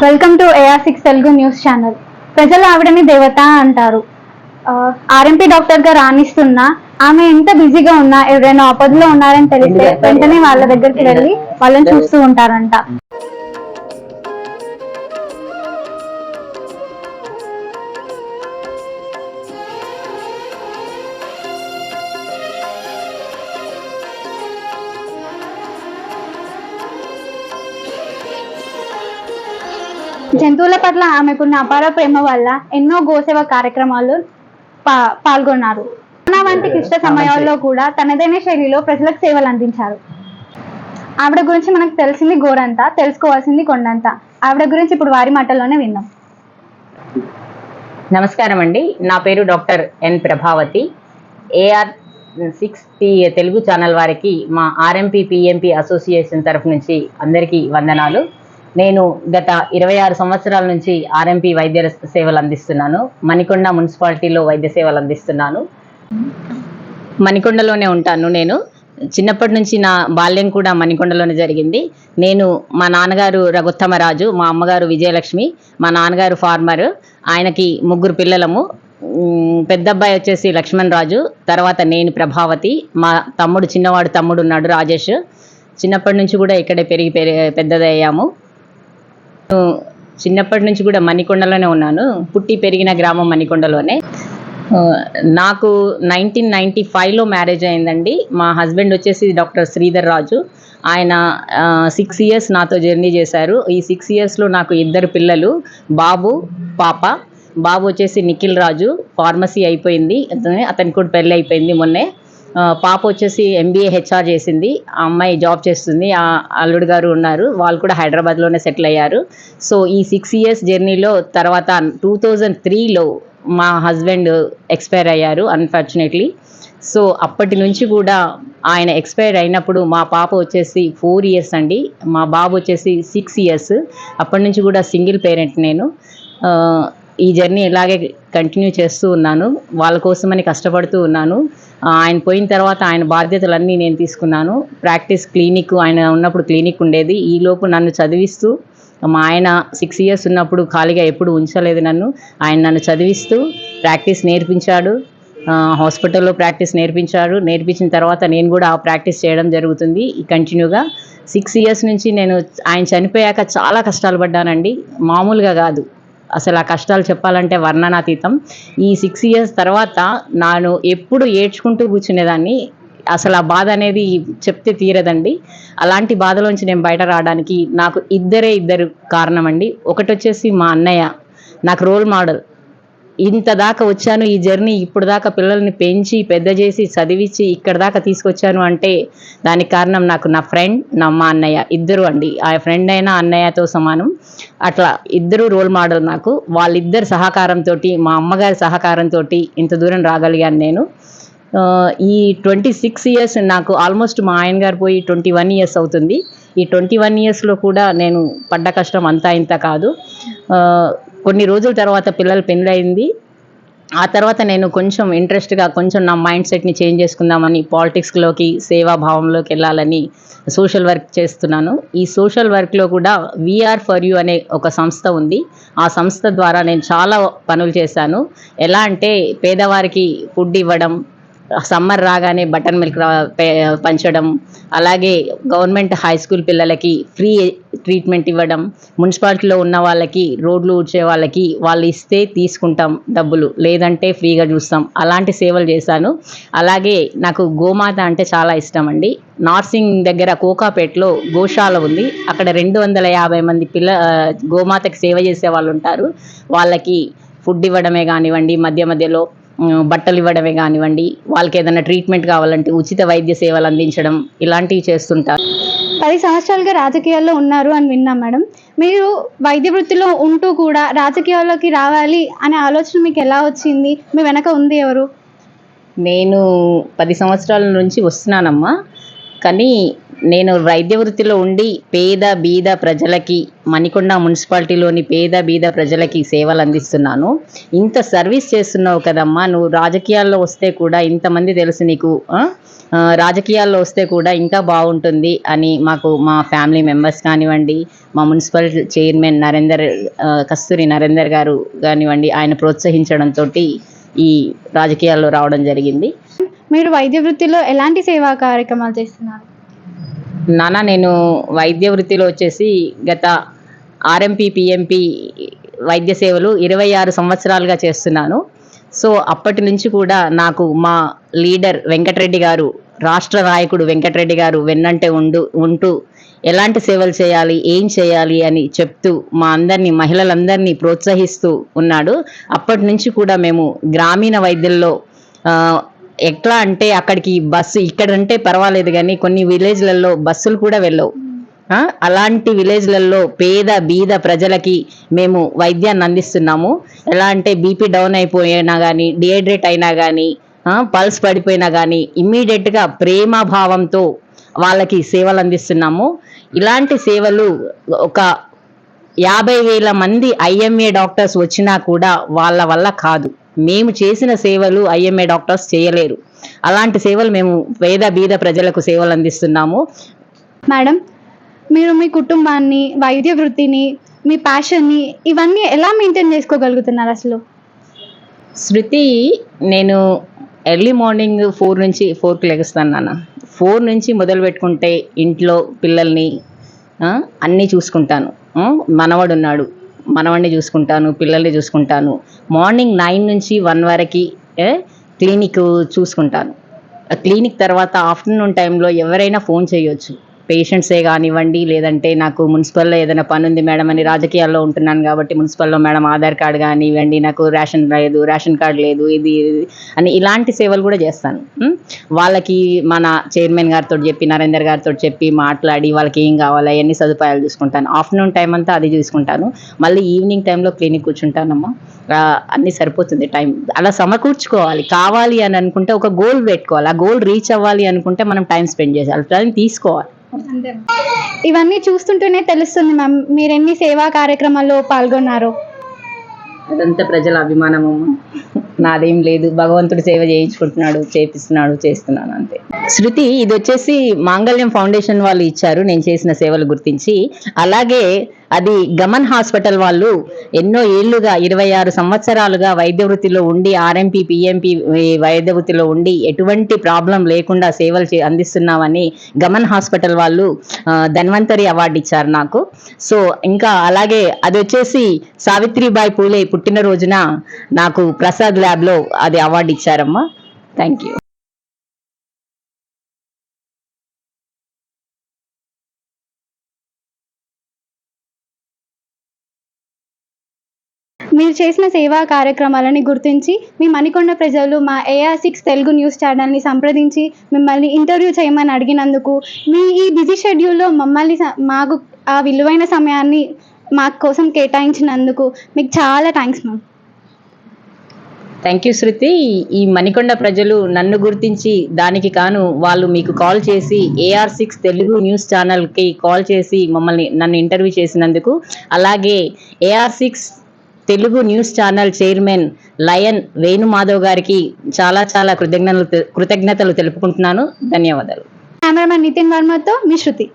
Welcome to AR6 Telugu news channel. ప్రజలు ఆవిడని దేవత అంటారు. ఆర్ఎంపీ డాక్టర్ గా రాణిస్తున్న ఆమె ఎంత బిజీగా ఉన్నా ఎవరైనా ఆపదలో ఉన్నారని తెలిస్తే వెంటనే వాళ్ళ దగ్గరికి వెళ్ళి వాళ్ళని చూస్తూ ఉంటారంట. జంతువుల పట్ల ఆమెకున్న అపార ప్రేమ వల్ల ఎన్నో గోసేవ కార్యక్రమాలు పాల్గొన్నారు. కరోనా వంటి క్లిష్ట సమయాల్లో కూడా తనదైన శైలిలో ప్రజలకు సేవలు అందించారు. ఆవిడ గురించి మనకు తెలిసింది గోరంతా, తెలుసుకోవాల్సింది కొండంతా. ఆవిడ గురించి ఇప్పుడు వారి మాటల్లోనే విందాం. నమస్కారం అండి, నా పేరు doctor N Prabhavathi. AR6 Telugu channel వారికి మా RMP PMP అసోసియేషన్ తరఫు నుంచి అందరికీ వందనాలు. నేను గత 26 సంవత్సరాల నుంచి RMP వైద్య సేవలు అందిస్తున్నాను. మణికొండ మున్సిపాలిటీలో వైద్య సేవలు అందిస్తున్నాను. మణికొండలోనే ఉంటాను. నేను చిన్నప్పటి నుంచి నా బాల్యం కూడా మణికొండలోనే జరిగింది. నేను మా నాన్నగారు రఘుత్తమరాజు, మా అమ్మగారు విజయలక్ష్మి. మా నాన్నగారు ఫార్మర్. ఆయనకి 3 పిల్లలము. పెద్ద అబ్బాయి వచ్చేసి లక్ష్మణ్ రాజు, తర్వాత నేను ప్రభావతి. మా చిన్నవాడు తమ్ముడు ఉన్నాడు రాజేష్. చిన్నప్పటి నుంచి కూడా ఇక్కడే పెరిగి పెద్దదయ్యాము. చిన్నప్పటి నుంచి కూడా మణికొండలోనే ఉన్నాను. పుట్టి పెరిగిన గ్రామం మణికొండలోనే. నాకు 1995లో మ్యారేజ్ అయిందండి. మా హస్బెండ్ వచ్చేసి డాక్టర్ శ్రీధర్ రాజు. ఆయన 6 ఇయర్స్ నాతో జర్నీ చేశారు. ఈ 6 ఇయర్స్లో నాకు 2 పిల్లలు, బాబు, పాప. బాబు వచ్చేసి నిఖిల్ రాజు, ఫార్మసీ అయిపోయింది, అతనికి కూడా పెళ్ళి అయిపోయింది మొన్నే. పాప వచ్చేసి MBA HR చేసింది. ఆ అమ్మాయి జాబ్ చేస్తుంది. ఆ అల్లుడు గారు ఉన్నారు, వాళ్ళు కూడా హైదరాబాద్లోనే సెటిల్ అయ్యారు. సో ఈ 6 ఇయర్స్ జర్నీలో తర్వాత 2003లో మా హస్బెండ్ ఎక్స్పైర్ అయ్యారు అన్ఫార్చునేట్లీ. సో అప్పటి నుంచి కూడా ఆయన ఎక్స్పైర్ అయినప్పుడు మా పాప వచ్చేసి 4 ఇయర్స్ అండి, మా బాబు వచ్చేసి 6 ఇయర్స్. అప్పటి నుంచి కూడా సింగిల్ పేరెంట్ నేను. ఈ జర్నీ ఇలాగే కంటిన్యూ చేస్తూ ఉన్నాను. వాళ్ళ కోసమని కష్టపడుతూ ఉన్నాను. ఆయన పోయిన తర్వాత ఆయన బాధ్యతలన్నీ నేను తీసుకున్నాను. ప్రాక్టీస్ క్లినిక్, ఆయన ఉన్నప్పుడు క్లినిక్ ఉండేది. ఈలోపు నన్ను చదివిస్తూ, మా ఆయన 6 ఇయర్స్ ఉన్నప్పుడు ఖాళీగా ఎప్పుడు ఉంచలేదు నన్ను. ఆయన నన్ను చదివిస్తూ ప్రాక్టీస్ నేర్పించాడు. హాస్పిటల్లో ప్రాక్టీస్ నేర్పించాడు. నేర్పించిన తర్వాత నేను కూడా ఆ ప్రాక్టీస్ చేయడం జరుగుతుంది కంటిన్యూగా. 6 ఇయర్స్ నుంచి నేను ఆయన చనిపోయాక చాలా కష్టాలు పడ్డానండి, మామూలుగా కాదు. అసలు ఆ కష్టాలు చెప్పాలంటే వర్ణనాతీతం. ఈ 6 ఇయర్స్ తర్వాత నేను ఎప్పుడు ఏడ్చుకుంటూ కూర్చునేదాన్ని. అసలు ఆ బాధ అనేది చెప్తే తీరదండి. అలాంటి బాధలోంచి నేను బయట రావడానికి నాకు ఇద్దరు కారణం అండి. ఒకటి వచ్చేసి మా అన్నయ్య, నాకు రోల్ మోడల్. ఇంత దాకా వచ్చాను, ఈ జర్నీ ఇప్పుడు దాకా పిల్లల్ని పెంచి పెద్ద చేసి చదివించి ఇక్కడ దాకా తీసుకొచ్చాను అంటే దానికి కారణం నాకు నా ఫ్రెండ్, మా అన్నయ్య. ఇద్దరు అండి, ఆ ఫ్రెండ్ అయినా అన్నయ్యతో సమానం. అట్లా ఇద్దరు రోల్ మోడల్ నాకు. వాళ్ళిద్దరు సహకారంతో, మా అమ్మగారి సహకారంతో ఇంత దూరం రాగలిగాను నేను. ఈ 26 ఇయర్స్ నాకు ఆల్మోస్ట్ మా ఆయన గారు పోయి 21 ఇయర్స్ అవుతుంది. ఈ 21 ఇయర్స్లో కూడా నేను పడ్డ కష్టం అంతా ఇంత కాదు. కొన్ని రోజుల తర్వాత పిల్లలు పెళ్ళయింది. ఆ తర్వాత నేను కొంచెం ఇంట్రెస్ట్గా నా మైండ్ సెట్ని చేంజ్ చేసుకుందామని పాలిటిక్స్లోకి, సేవాభావంలోకి వెళ్ళాలని సోషల్ వర్క్ చేస్తున్నాను. ఈ సోషల్ వర్క్లో కూడా VR for You అనే ఒక సంస్థ ఉంది. ఆ సంస్థ ద్వారా నేను చాలా పనులు చేశాను. ఎలా అంటే పేదవారికి ఫుడ్ ఇవ్వడం, సమ్మర్ రాగానే బటర్ మిల్క్ పంచడం, అలాగే గవర్నమెంట్ హై స్కూల్ పిల్లలకి ఫ్రీ ట్రీట్మెంట్ ఇవ్వడం, మున్సిపాలిటీలో ఉన్న వాళ్ళకి, రోడ్లు ఊడ్చే వాళ్ళకి వాళ్ళు ఇస్తే తీసుకుంటాం డబ్బులు, లేదంటే ఫ్రీగా చూస్తాం. అలాంటి సేవలు చేశాను. అలాగే నాకు గోమాత అంటే చాలా ఇష్టం అండి. నార్సింగ్ దగ్గర కోకాపేటలో గోశాల ఉంది. అక్కడ 250 మంది గోమాతకి సేవ చేసే వాళ్ళు ఉంటారు. వాళ్ళకి ఫుడ్ ఇవ్వడమే కానివ్వండి, మధ్యలో బట్టలు ఇవ్వడమే కానివ్వండి, వాళ్ళకి ఏదైనా ట్రీట్మెంట్ కావాలంటే ఉచిత వైద్య సేవలు అందించడం, ఇలాంటివి చేస్తుంటారు. 10 సంవత్సరాలుగా రాజకీయాల్లో ఉన్నారు అని విన్నాం మేడం. మీరు వైద్య వృత్తిలో ఉంటూ కూడా రాజకీయాల్లోకి రావాలి అనే ఆలోచన మీకు ఎలా వచ్చింది? మీ వెనక ఉంది ఎవరు? నేను 10 సంవత్సరాల నుంచి వస్తున్నానమ్మా. కానీ నేను వైద్య వృత్తిలో ఉండి పేద బీద ప్రజలకి, మణికొండ మున్సిపాలిటీలోని పేద బీద ప్రజలకి సేవలు అందిస్తున్నాను. ఇంత సర్వీస్ చేస్తున్నావు కదమ్మా, నువ్వు రాజకీయాల్లో వస్తే కూడా ఇంతమంది తెలుసు నీకు, రాజకీయాల్లో వస్తే కూడా ఇంకా బాగుంటుంది అని మాకు మా ఫ్యామిలీ మెంబర్స్ కానివ్వండి, మా మున్సిపల్ చైర్మన్ కస్తూరి నరేందర్ గారు కానివ్వండి, ఆయన ప్రోత్సహించడంతో ఈ రాజకీయాల్లో రావడం జరిగింది. మీరు వైద్య వృత్తిలో ఎలాంటి సేవా కార్యక్రమాలు చేస్తున్నారు? నేను వైద్య వృత్తిలో వచ్చేసి గత ఆర్ఎంపీ పిఎంపీ వైద్య సేవలు 26 సంవత్సరాలుగా చేస్తున్నాను. సో అప్పటి నుంచి కూడా నాకు మా లీడర్ వెంకటరెడ్డి గారు, రాష్ట్ర నాయకుడు వెంకటరెడ్డి గారు వెన్నంటే ఉంటూ ఎలాంటి సేవలు చేయాలి, ఏం చేయాలి అని చెప్తూ మా మహిళలందరినీ ప్రోత్సహిస్తూ ఉన్నాడు. అప్పటి నుంచి కూడా మేము గ్రామీణ వైద్యంలో ఎట్లా అంటే అక్కడికి బస్సు ఇక్కడంటే పర్వాలేదు కానీ కొన్ని విలేజ్లలో బస్సులు కూడా వెళ్ళవు. అలాంటి విలేజ్లలో పేద బీద ప్రజలకి మేము వైద్యాన్ని అందిస్తున్నాము. ఎలా అంటే బీపీ డౌన్ అయిపోయినా కానీ, డిహైడ్రేట్ అయినా కానీ, పల్స్ పడిపోయినా కానీ ఇమ్మీడియట్గా ప్రేమభావంతో వాళ్ళకి సేవలు అందిస్తున్నాము. ఇలాంటి సేవలు ఒక 50,000 మంది ఐఎంఏ డాక్టర్స్ వచ్చినా కూడా వాళ్ళ వల్ల కాదు. మేము చేసిన సేవలు ఐఎంఏ డాక్టర్స్ చేయలేరు. అలాంటి సేవలు మేము పేద బీద ప్రజలకు సేవలు అందిస్తున్నాము. మేడం, మీరు మీ కుటుంబాన్ని, వైద్య వృత్తిని, మీ ప్యాషన్ని ఇవన్నీ ఎలా మెయింటైన్ చేసుకోగలుగుతున్నారు అసలు? శృతి, నేను ఎర్లీ మార్నింగ్ 4కి లెగుస్తాను నాన్న. 4 నుంచి మొదలు పెట్టుకుంటే ఇంట్లో పిల్లల్ని అన్నీ చూసుకుంటాను. మనవడు ఉన్నాడు, మనవడిని చూసుకుంటాను, పిల్లల్ని చూసుకుంటాను. మార్నింగ్ 9 నుంచి 1 వరకు క్లినిక్ చూసుకుంటాను. క్లినిక్ తర్వాత ఆఫ్టర్నూన్ టైంలో ఎవరైనా ఫోన్ చేయొచ్చు, పేషెంట్సే కానివ్వండి, లేదంటే నాకు మున్సిపల్లో ఏదైనా పని ఉంది మేడం అని, రాజకీయాల్లో ఉంటున్నాను కాబట్టి మున్సిపల్లో మేడం ఆధార్ కార్డు కానివ్వండి, నాకు రేషన్ కార్డు లేదు, ఇది అని ఇలాంటి సేవలు కూడా చేస్తాను. వాళ్ళకి మన చైర్మన్ గారితో చెప్పి, నరేందర్ గారితో చెప్పి మాట్లాడి వాళ్ళకి ఏం కావాలో అవన్నీ సదుపాయాలు చూసుకుంటాను. ఆఫ్టర్నూన్ టైం అంతా అది చూసుకుంటాను. మళ్ళీ ఈవినింగ్ టైంలో క్లినిక్ కూర్చుంటానమ్మా. అన్నీ సరిపోతుంది టైం. అలా సమకూర్చుకోవాలి. కావాలి అని అనుకుంటే ఒక గోల్ పెట్టుకోవాలి. ఆ గోల్ రీచ్ అవ్వాలి అనుకుంటే మనం టైం స్పెండ్ చేయాలి, టైం తీసుకోవాలి. ఇవన్నీ చూస్తుంటేనే తెలుస్తుంది మ్యామ్ మీరు ఎన్ని సేవా కార్యక్రమాల్లో పాల్గొన్నారు. అదంతా ప్రజల అభిమానము, నాదేం లేదు. భగవంతుడు సేవ చేయించుకుంటున్నాడు, చేస్తున్నాను అంతే. శృతి, ఇది వచ్చేసి మాంగళ్యం ఫౌండేషన్ వాళ్ళు ఇచ్చారు నేను చేసిన సేవలు గుర్తించి. అలాగే అది గమన్ హాస్పిటల్ వాళ్ళు ఎన్నో ఏళ్లుగా 26 సంవత్సరాలుగా వైద్య వృత్తిలో ఉండి, ఆర్ఎంపీ పిఎంపీ వైద్య వృత్తిలో ఉండి ఎటువంటి ప్రాబ్లం లేకుండా సేవలు అందిస్తున్నామని గమన్ హాస్పిటల్ వాళ్ళు ధన్వంతరి అవార్డు ఇచ్చారు నాకు. సో ఇంకా అలాగే అది వచ్చేసి సావిత్రిబాయి పూలే పుట్టినరోజున నాకు ప్రసాద్ ల్యాబ్లో అది అవార్డు ఇచ్చారమ్మా. Thank you. మీరు చేసిన సేవా కార్యక్రమాలని గుర్తించి మీ మణికొండ ప్రజలు మా AR6 తెలుగు న్యూస్ ఛానల్ని సంప్రదించి మిమ్మల్ని ఇంటర్వ్యూ చేయమని అడిగినందుకు, మీ ఈ బిజీ షెడ్యూల్లో మాకు ఆ విలువైన సమయాన్ని మా కోసం కేటాయించినందుకు మీకు చాలా థ్యాంక్స్ మ్యామ్. థ్యాంక్ యూ శృతి. ఈ మణికొండ ప్రజలు నన్ను గుర్తించి దానికి కాను వాళ్ళు మీకు కాల్ చేసి AR6 తెలుగు న్యూస్ ఛానల్కి కాల్ చేసి నన్ను ఇంటర్వ్యూ చేసినందుకు, అలాగే AR6 Telugu news channel chairman lion Venumadhav గారికి చాలా చాలా కృతజ్ఞతలు తెలుపుకుంటున్నాను. ధన్యవాదాలు. కెమెరామెన్ నితిన్ వర్మతో మీ శృతి.